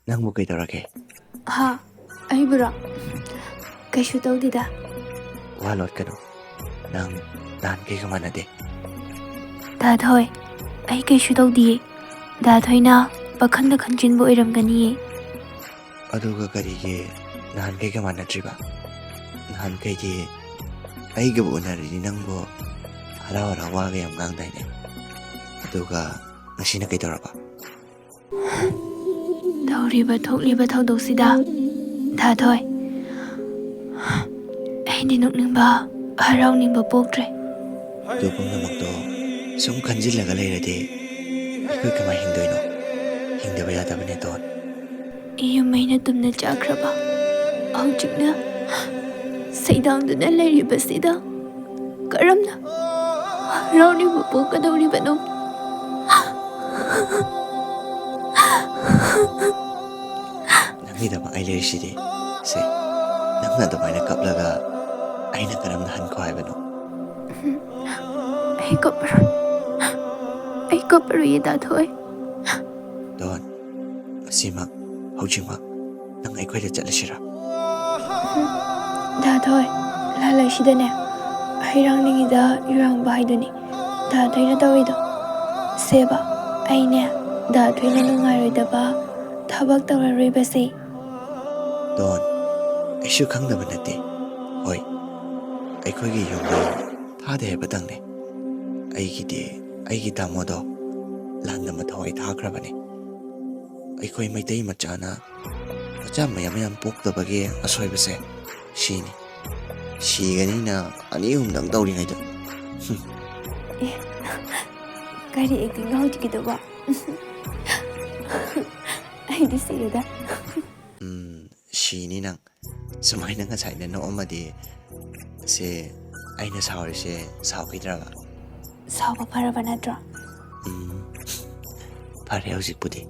ꯅꯪꯕꯨ ꯀꯩꯗꯧꯔꯒꯦ? ꯍꯥ, ꯑꯩꯕꯨꯔꯣ? ꯀꯩꯁꯨ ꯇꯧꯗꯦꯗ. ꯋꯥ ꯂꯣꯠꯀꯅꯨ. ꯅꯪ ꯅꯍꯥꯟꯈꯩꯒ ꯃꯥꯟꯅꯗꯦ. ꯗꯥꯊꯣꯏ, ꯑꯩ ꯀꯩꯁꯨ ꯇꯧꯗꯤꯌꯦ. ꯗꯥꯊꯣꯏꯅ ꯄꯥꯈꯪꯗ ꯈꯟꯖꯤꯟꯕ ꯑꯣꯏꯔꯝꯒꯅꯤꯌꯦ. ꯑꯗꯨꯒ ꯀꯔꯤꯒꯤ ꯅꯍꯥꯟꯈꯩꯒ ꯃꯥꯟꯅꯗ꯭ꯔꯤꯕ? ꯅꯍꯥꯟꯈꯩꯗꯤ ꯑꯩꯒꯕꯨ ꯎꯅꯔꯗꯤ ꯅꯪꯕꯨ ꯍꯔꯥꯎ ꯍꯔꯥꯎ ꯋꯥꯒ ꯌꯥꯝ ꯉꯥꯡꯗꯥꯏꯅꯦ. ꯑꯗꯨꯒ ꯉꯁꯤꯅ ꯀꯩꯗꯧꯔꯕ? ꯇꯧꯔꯤꯕ ꯊꯣꯛꯂꯤꯕ ꯊꯧꯗꯣꯛꯁꯤꯗ ꯗꯥꯊꯣꯏ, ꯑꯩꯗꯤ ꯅꯣꯛꯅꯤꯡꯕ ꯍꯔꯥꯎꯅꯤꯡꯕ ꯄꯣꯛꯇ꯭ꯔꯦ. ꯑꯗꯨ ꯄꯨꯝꯅꯃꯛꯇꯣ ꯁꯨꯝ ꯈꯟꯖꯤꯜꯂꯒ ꯂꯩꯔꯗꯤ ꯑꯩꯈꯣꯏ ꯀꯃꯥꯏ ꯍꯤꯡꯗꯣꯏꯅꯣ? ꯍꯤꯡꯗꯕ ꯌꯥꯗꯕꯅꯦ ꯗꯣꯟ. ꯌꯨꯝ ꯃꯩꯅ ꯇꯨꯝꯅ ꯆꯥꯈ꯭ꯔꯕ ꯍꯧꯖꯤꯛꯅ ꯁꯩꯗꯥꯡꯗꯨꯅ ꯂꯩꯔꯤꯕꯁꯤꯗ ꯀꯔꯝꯅ ꯍꯔꯥꯎꯅꯤꯡꯕ ꯄꯣꯛꯀꯗꯧꯔꯤꯕꯅꯣ? ꯅꯪꯒꯤꯗꯃꯛ ꯑꯩ ꯂꯩꯔꯤꯁꯤꯗꯤ. ꯁꯦ, ꯅꯪꯅ ꯑꯗꯨꯃꯥꯏꯅ ꯀꯞꯂꯒ ꯑꯩꯅ ꯀꯔꯝꯅ ꯍꯟꯈꯣ ꯍꯥꯏꯕꯅꯣ? ꯑꯩ ꯀꯞꯄꯔꯣꯏ. ꯑꯩ ꯀꯞꯄꯔꯣꯏꯌꯦ ꯗꯥꯊꯣꯏ. ꯗꯣꯟ, ꯉꯁꯤꯃꯛ, ꯍꯧꯖꯤꯛꯃꯛ ꯅꯪ ꯑꯩꯈꯣꯏꯗ ꯆꯠꯂꯁꯤꯔꯥ? ꯗꯥꯊꯣꯏ, ꯂꯥꯜꯂꯛꯁꯤꯗꯅꯦ ꯍꯩꯔꯥꯡꯂꯤꯉꯤꯗ ꯌꯨꯔꯥꯡꯕ ꯍꯥꯏꯗꯨꯅꯤ ꯗꯥꯊꯣꯏꯅ ꯇꯧꯔꯤꯗꯣ. ꯁꯦꯕ, ꯑꯩꯅꯦ ꯗꯥꯊꯣꯏꯅ ꯅꯨꯡꯉꯥꯏꯔꯣꯏꯗꯕ ꯊꯕꯛ ꯇꯧꯔꯔꯣꯏꯕꯁꯦ. ꯗꯣꯟ, ꯑꯩꯁꯨ ꯈꯪꯗꯕ ꯅꯠꯇꯦ. ꯍꯣꯏ, ꯑꯩꯈꯣꯏꯒꯤ ꯌꯨꯝꯗꯣ ꯊꯥꯗꯦ ꯍꯥꯏꯕꯇꯪꯅꯦ. ꯑꯩꯒꯤ ꯇꯥꯃꯣꯗꯣ ꯂꯥꯟꯗ ꯃꯊꯋꯥꯏ ꯊꯥꯈ꯭ꯔꯕꯅꯦ. ꯑꯩꯈꯣꯏ ꯃꯩꯇꯩ ꯃꯆꯥꯅ ꯃꯆꯥ ꯃꯌꯥꯝ ꯄꯣꯛꯇꯕꯒꯤ ꯑꯁꯣꯏꯕꯁꯦ ꯁꯤꯅꯤ. ꯁꯤꯒꯅꯤꯅ ꯑꯅꯤ ꯑꯍꯨꯝꯗꯪ ꯇꯧꯔꯤꯉꯩꯗ. ꯑꯦ, ꯀꯔꯤ ꯑꯦꯛꯇꯤꯡꯅꯣ ꯍꯧꯖꯤꯛꯀꯤꯗꯨꯕꯣ? ꯑꯩꯗꯤ ꯁꯤꯔꯦꯗ. ꯁꯤꯅꯤ ꯅꯪ. ꯁꯨꯃꯥꯏꯅ ꯉꯁꯥꯏꯅ ꯅꯣꯛꯑꯝꯃꯗꯤ ꯁꯦ ꯑꯩꯅ ꯁꯥꯎꯔꯤꯁꯦ ꯁꯥꯎꯈꯤꯗ꯭ꯔꯕ? ꯁꯥꯎꯕ ꯐꯔꯕ ꯅꯠꯇ꯭ꯔꯣ? ꯐꯔꯦ ꯍꯧꯖꯤꯛꯄꯨꯗꯤ.